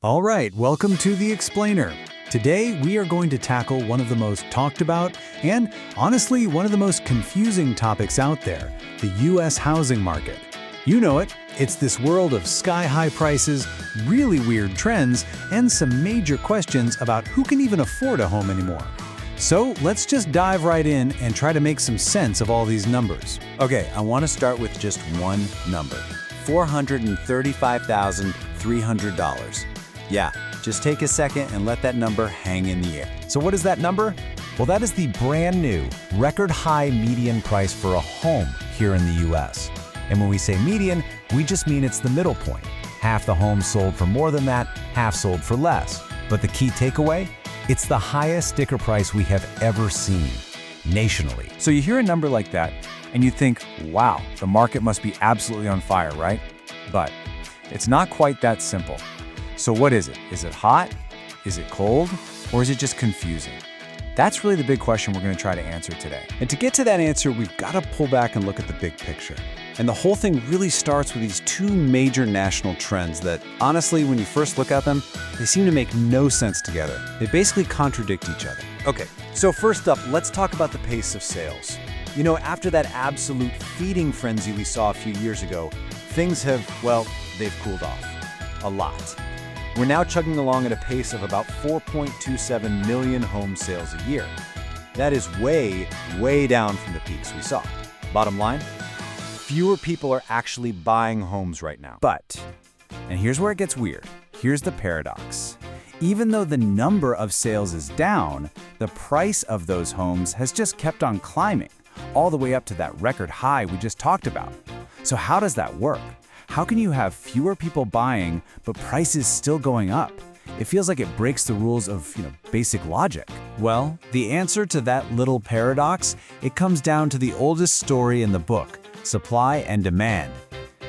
All right, welcome to The Explainer. Today, we are going to tackle one of the most talked about and, honestly, one of the most confusing topics out there, the U.S. housing market. You know it. It's this world of sky-high prices, really weird trends, and some major questions about who can even afford a home anymore. So let's just dive right in and try to make some sense of all these numbers. Okay, I want to start with just one number, $435,300. Yeah, just take a second and let that number hang in the air. So what is that number? Well, that is the brand new, record high median price for a home here in the US. And when we say median, we just mean it's the middle point. Half the homes sold for more than that, half sold for less. But the key takeaway? It's the highest sticker price we have ever seen, nationally. So you hear a number like that, and you think, wow, the market must be absolutely on fire, right? But it's not quite that simple. So what is it? Is it hot? Is it cold? Or is it just confusing? That's really the big question we're going to try to answer today. And to get to that answer, we've got to pull back and look at the big picture. And the whole thing really starts with these two major national trends that, honestly, when you first look at them, they seem to make no sense together. They basically contradict each other. Okay, so first up, let's talk about the pace of sales. You know, after that absolute feeding frenzy we saw a few years ago, things have, well, they've cooled off. A lot. We're now chugging along at a pace of about 4.27 million home sales a year. That is way, way down from the peaks we saw. Bottom line, fewer people are actually buying homes right now. But, and here's where it gets weird, here's the paradox. Even though the number of sales is down, the price of those homes has just kept on climbing, all the way up to that record high we just talked about. So how does that work? How can you have fewer people buying, but prices still going up? It feels like it breaks the rules of, basic logic. Well, the answer to that little paradox, it comes down to the oldest story in the book, supply and demand.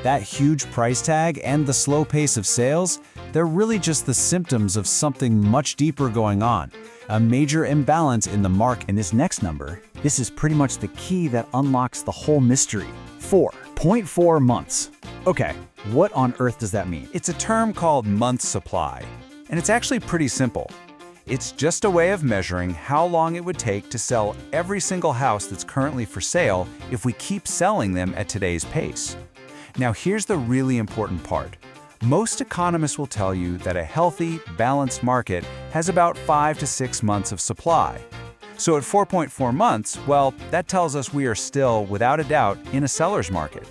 That huge price tag and the slow pace of sales, they're really just the symptoms of something much deeper going on, a major imbalance in the market. And this next number, this is pretty much the key that unlocks the whole mystery. 4.4 months. Okay, what on earth does that mean? It's a term called month supply, and it's actually pretty simple. It's just a way of measuring how long it would take to sell every single house that's currently for sale if we keep selling them at today's pace. Now here's the really important part. Most economists will tell you that a healthy, balanced market has about 5 to 6 months of supply. So at 4.4 months, well, that tells us we are still, without a doubt, in a seller's market.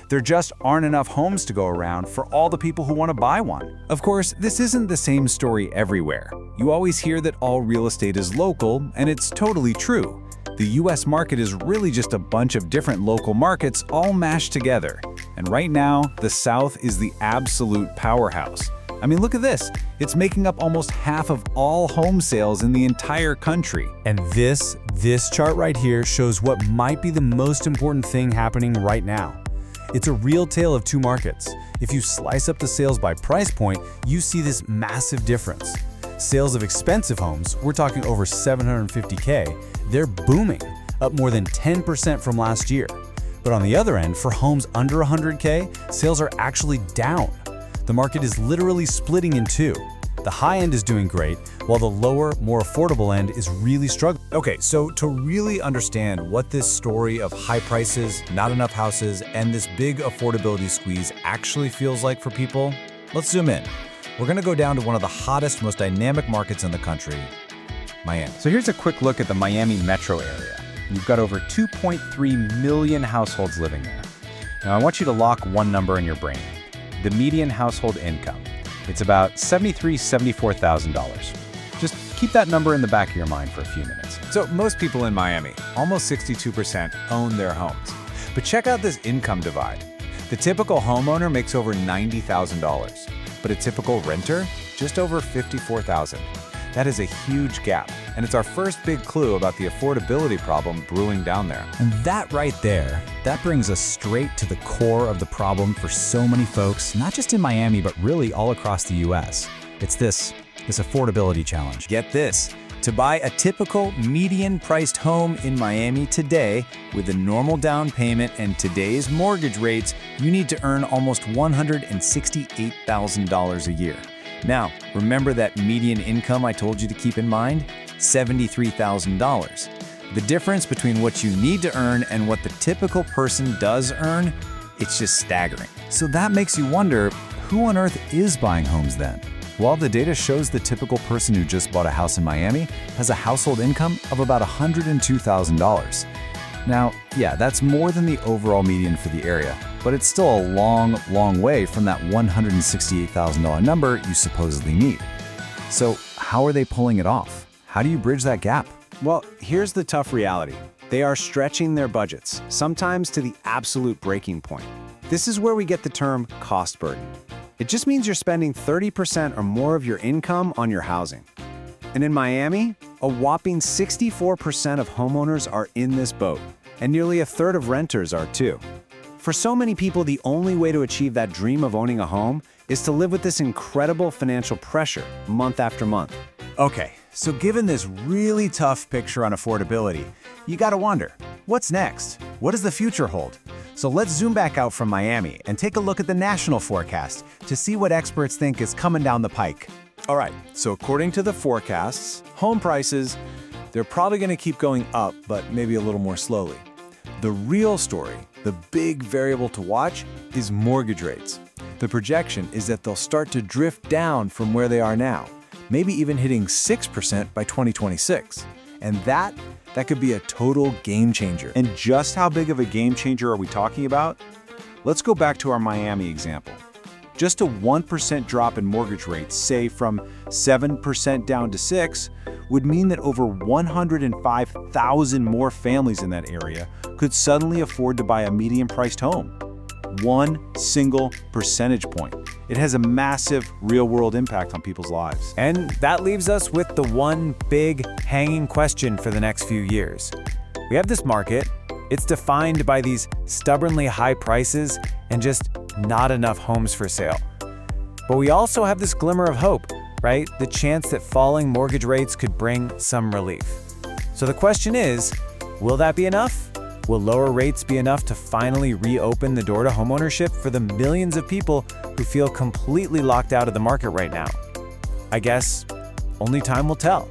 There just aren't enough homes to go around for all the people who want to buy one. Of course, this isn't the same story everywhere. You always hear that all real estate is local, and it's totally true. The US market is really just a bunch of different local markets all mashed together. And right now, the South is the absolute powerhouse. I mean, look at this. It's making up almost half of all home sales in the entire country. And this chart right here shows what might be the most important thing happening right now. It's a real tale of two markets. If you slice up the sales by price point, you see this massive difference. Sales of expensive homes, we're talking over $750K, they're booming, up more than 10% from last year. But on the other end, for homes under $100K, sales are actually down. The market is literally splitting in two. The high end is doing great, while the lower, more affordable end is really struggling. Okay, so to really understand what this story of high prices, not enough houses, and this big affordability squeeze actually feels like for people, let's zoom in. We're going to go down to one of the hottest, most dynamic markets in the country, Miami. So here's a quick look at the Miami metro area. You've got over 2.3 million households living there. Now I want you to lock one number in your brain, the median household income. It's about $74,000. Just keep that number in the back of your mind for a few minutes. So most people in Miami, almost 62%, own their homes. But check out this income divide. The typical homeowner makes over $90,000, but a typical renter, just over $54,000. That is a huge gap, and it's our first big clue about the affordability problem brewing down there. And that right there, that brings us straight to the core of the problem for so many folks, not just in Miami, but really all across the US. It's this affordability challenge. Get this. To buy a typical median-priced home in Miami today, with a normal down payment and today's mortgage rates, you need to earn almost $168,000 a year. Now, remember that median income I told you to keep in mind? $73,000. The difference between what you need to earn and what the typical person does earn, it's just staggering. So that makes you wonder, who on earth is buying homes then? Well, the data shows the typical person who just bought a house in Miami has a household income of about $102,000. Now, yeah, that's more than the overall median for the area, but it's still a long, long way from that $168,000 number you supposedly need. So how are they pulling it off? How do you bridge that gap? Well, here's the tough reality. They are stretching their budgets, sometimes to the absolute breaking point. This is where we get the term cost burden. It just means you're spending 30% or more of your income on your housing. And in Miami, a whopping 64% of homeowners are in this boat, and nearly a third of renters are too. For so many people, the only way to achieve that dream of owning a home is to live with this incredible financial pressure month after month. Okay, so given this really tough picture on affordability, you gotta wonder, what's next? What does the future hold? So let's zoom back out from Miami and take a look at the national forecast to see what experts think is coming down the pike. All right, so according to the forecasts, home prices, they're probably going to keep going up, but maybe a little more slowly. The real story, the big variable to watch, is mortgage rates. The projection is that they'll start to drift down from where they are now, maybe even hitting 6% by 2026. And that could be a total game changer. And just how big of a game changer are we talking about? Let's go back to our Miami example. Just a 1% drop in mortgage rates, say from 7% down to 6%, would mean that over 105,000 more families in that area could suddenly afford to buy a medium-priced home. One single percentage point. It has a massive real-world impact on people's lives. And that leaves us with the one big hanging question for the next few years. We have this market. It's defined by these stubbornly high prices and just not enough homes for sale. But we also have this glimmer of hope, right? The chance that falling mortgage rates could bring some relief. So the question is, will that be enough? Will lower rates be enough to finally reopen the door to homeownership for the millions of people who feel completely locked out of the market right now? I guess only time will tell.